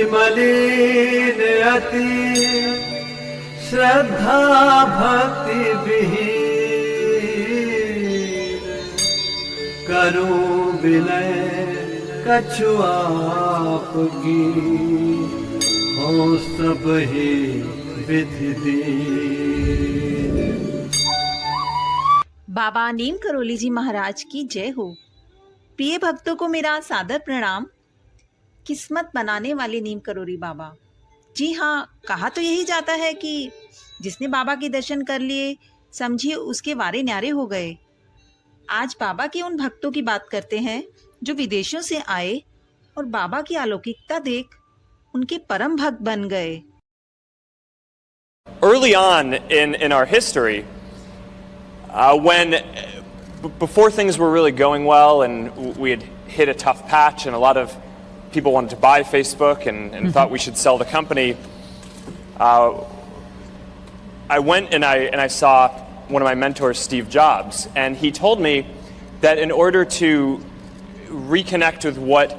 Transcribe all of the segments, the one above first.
मलिन अति श्रद्धा भक्ति विहीन, करूं विनय कछु आपकी, हो सब ही विधि दीन। बाबा नीम करोली जी महाराज की जय हो। प्रिय भक्तों को मेरा सादर प्रणाम। किस्मत बनाने वाले नीम करोली बाबा। जी हाँ, कहा तो यही जाता है कि जिसने बाबा के दर्शन कर लिए समझिए उसके वारे न्यारे हो गए। आज बाबा के उन भक्तों की बात करते हैं जो विदेशों से आए और बाबा की अलौकिकता देख उनके परम भक्त बन गए। Early on in our history, before things were really going well and we had hit a tough patch and a lot of people wanted to buy Facebook and thought we should sell the company, I went and I saw one of my mentors, Steve Jobs, and he told me that in order to reconnect with what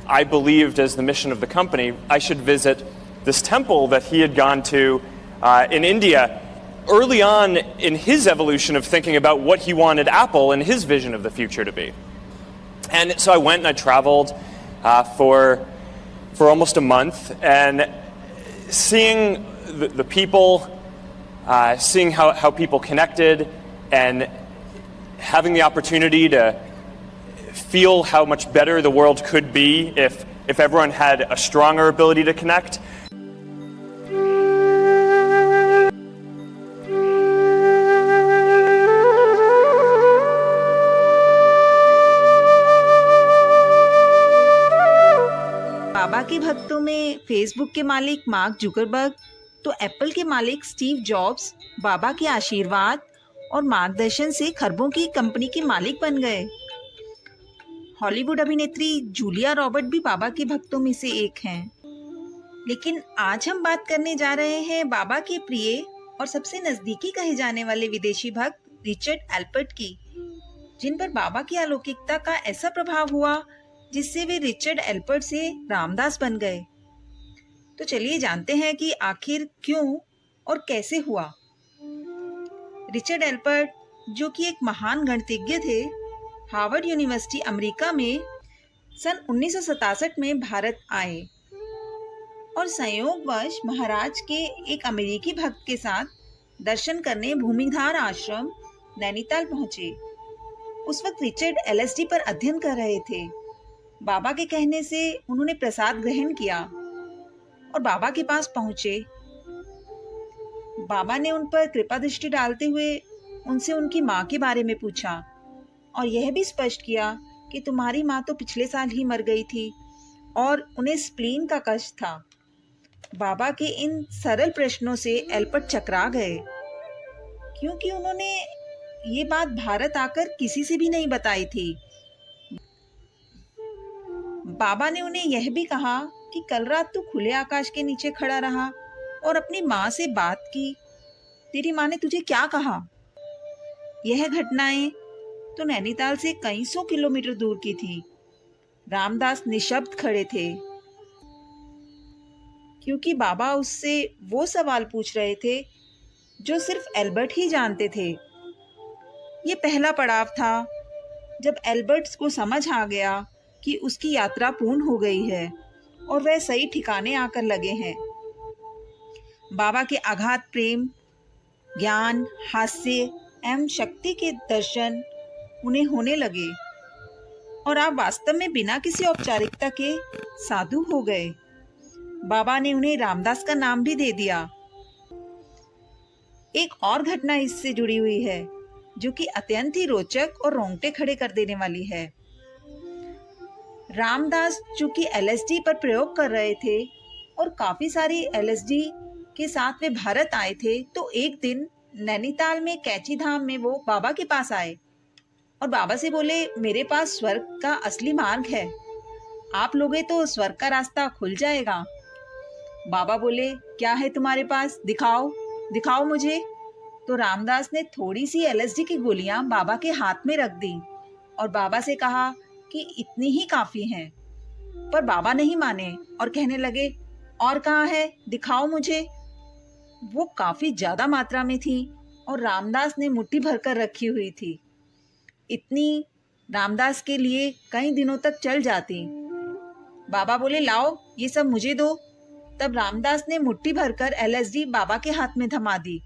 I believed as the mission of the company, I should visit this temple that he had gone to in India early on in his evolution of thinking about what he wanted Apple and his vision of the future to be. And so I went and I traveled for almost a month, and seeing the people, seeing how people connected, and having the opportunity to feel how much better the world could be if everyone had a stronger ability to connect. बाबा के भक्तों में Facebook के मालिक mark Zuckerberg तो Apple के मालिक Steve jobs बाबा के आशीर्वाद और मार्गदर्शन से खरबों की कंपनी के मालिक बन गए। हॉलीवुड अभिनेत्री जूलिया रॉबर्ट भी बाबा के भक्तों में से एक हैं। लेकिन आज हम बात करने जा रहे हैं बाबा के प्रिय और सबसे नजदीकी कहे जाने वाले विदेशी भक्त रिचर्ड एल्पर्ट की, जिन पर बाबा की अलौकिकता का ऐसा प्रभाव हुआ जिससे वे रिचर्ड एल्पर्ट से रामदास बन गए। तो चलिए जानते हैं कि आखिर क्यों और कैसे हुआ। रिचर्ड एल्पर्ट, जो कि एक महान गणितज्ञ थे, हार्वर्ड यूनिवर्सिटी अमेरिका में सन 1967 में भारत आए और संयोगवश महाराज के एक अमेरिकी भक्त के साथ दर्शन करने भूमिधार आश्रम नैनीताल पहुंचे। उस वक्त रिचर्ड LSD पर अध्ययन कर रहे थे। बाबा के कहने से उन्होंने प्रसाद ग्रहण किया और बाबा के पास पहुंचे। बाबा ने उन पर कृपा दृष्टि डालते हुए उनसे उनकी माँ के बारे में पूछा और यह भी स्पष्ट किया कि तुम्हारी माँ तो पिछले साल ही मर गई थी और उन्हें स्प्लीन का कष्ट था। बाबा के इन सरल प्रश्नों से एल्पर्ट चकरा गए, क्योंकि उन्होंने ये बात भारत आकर किसी से भी नहीं बताई थी। बाबा ने उन्हें यह भी कहा कि कल रात तू खुले आकाश के नीचे खड़ा रहा और अपनी माँ से बात की। तेरी माँ ने तुझे क्या कहा? यह घटनाएं तो नैनीताल से कई सौ किलोमीटर दूर की थी। रामदास निशब्द खड़े थे, क्योंकि बाबा उससे वो सवाल पूछ रहे थे जो सिर्फ एल्बर्ट ही जानते थे। ये पहला पड़ाव था जब एल्बर्ट को समझ आ गया कि उसकी यात्रा पूर्ण हो गई है और वह सही ठिकाने आकर लगे हैं। बाबा के अगाध प्रेम, ज्ञान, हास्य एवं शक्ति के दर्शन उन्हें होने लगे और आप वास्तव में बिना किसी औपचारिकता के साधु हो गए। बाबा ने उन्हें रामदास का नाम भी दे दिया। एक और घटना इससे जुड़ी हुई है जो कि अत्यंत ही रोचक और रोंगटे खड़े कर देने वाली है। रामदास चूंकि LSD पर प्रयोग कर रहे थे और काफी सारी LSD के साथ वे भारत आए थे, तो एक दिन नैनीताल में कैची धाम में वो बाबा के पास आए और बाबा से बोले, मेरे पास स्वर्ग का असली मार्ग है, आप लोगे तो स्वर्ग का रास्ता खुल जाएगा। बाबा बोले, क्या है तुम्हारे पास, दिखाओ दिखाओ मुझे। तो रामदास ने थोड़ी सी LSD की गोलियां बाबा के हाथ में रख दी और बाबा से कहा कि इतनी ही काफी हैं। पर बाबा नहीं माने और कहने लगे, और कहाँ है, दिखाओ मुझे। वो काफी ज्यादा मात्रा में थी और रामदास ने मुट्ठी भरकर रखी हुई थी। इतनी रामदास के लिए कई दिनों तक चल जाती। बाबा बोले, लाओ ये सब मुझे दो। तब रामदास ने मुट्ठी भरकर LSD बाबा के हाथ में थमा दी।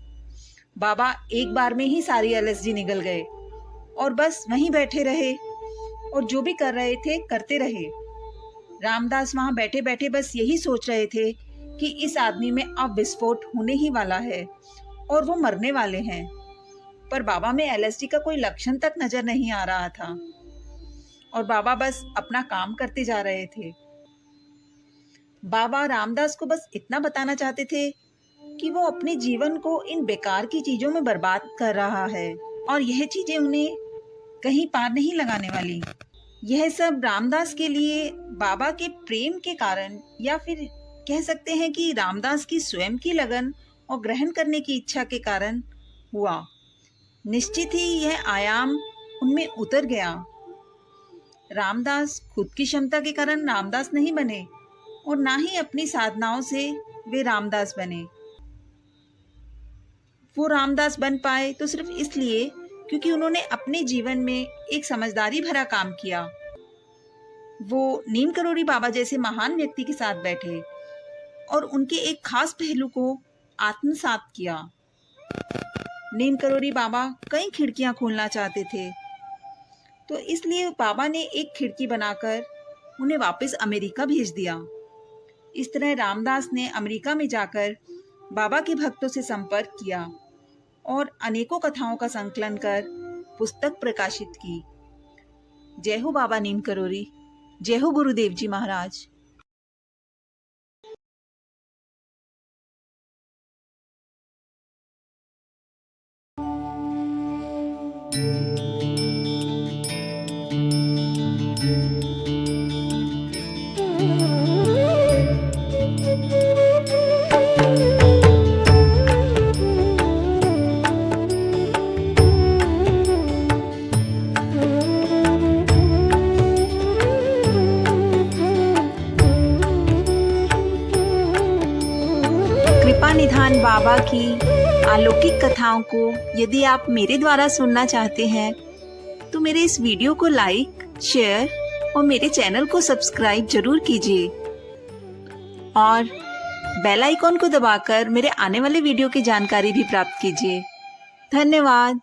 बाबा एक बार में ही सारी LSD निगल गए और बस वहीं बैठे रहे और जो भी कर रहे थे करते रहे। रामदास वहां बैठे बैठे बस यही सोच रहे थे कि इस आदमी में अब विस्फोट होने ही वाला है और वो मरने वाले हैं। पर बाबा में LSD का कोई लक्षण तक नजर नहीं आ रहा था और बाबा बस अपना काम करते जा रहे थे। बाबा रामदास को बस इतना बताना चाहते थे कि वो अपने जीवन को इन बेकार की चीजों में बर्बाद कर रहा है और यह चीजें उन्हें कहीं पार नहीं लगाने वाली। यह सब रामदास के लिए बाबा के प्रेम के कारण, या फिर कह सकते हैं कि रामदास की स्वयं की लगन और ग्रहण करने की इच्छा के कारण हुआ। निश्चित ही यह आयाम उनमें उतर गया। रामदास खुद की क्षमता के कारण रामदास नहीं बने और ना ही अपनी साधनाओं से वे रामदास बने। वो रामदास बन पाए तो सिर्फ इसलिए क्योंकि उन्होंने अपने जीवन में एक समझदारी भरा काम किया। वो नीम करोड़ी बाबा जैसे महान व्यक्ति के साथ बैठे और उनके एक खास पहलू को आत्मसात किया। नीम करोड़ी बाबा कई खिड़कियां खोलना चाहते थे, तो इसलिए बाबा ने एक खिड़की बनाकर उन्हें वापस अमेरिका भेज दिया। इस तरह रामदास ने अमेरिका में जाकर बाबा के भक्तों से संपर्क किया और अनेकों कथाओं का संकलन कर पुस्तक प्रकाशित की। जय हो बाबा नीम करोड़ी, जय हो गुरुदेव जी महाराज। कृपा निधान बाबा की अलौकिक कथाओं को यदि आप मेरे द्वारा सुनना चाहते हैं तो मेरे इस वीडियो को लाइक, शेयर और मेरे चैनल को सब्सक्राइब जरूर कीजिए और बेल आइकॉन को दबाकर मेरे आने वाले वीडियो की जानकारी भी प्राप्त कीजिए। धन्यवाद।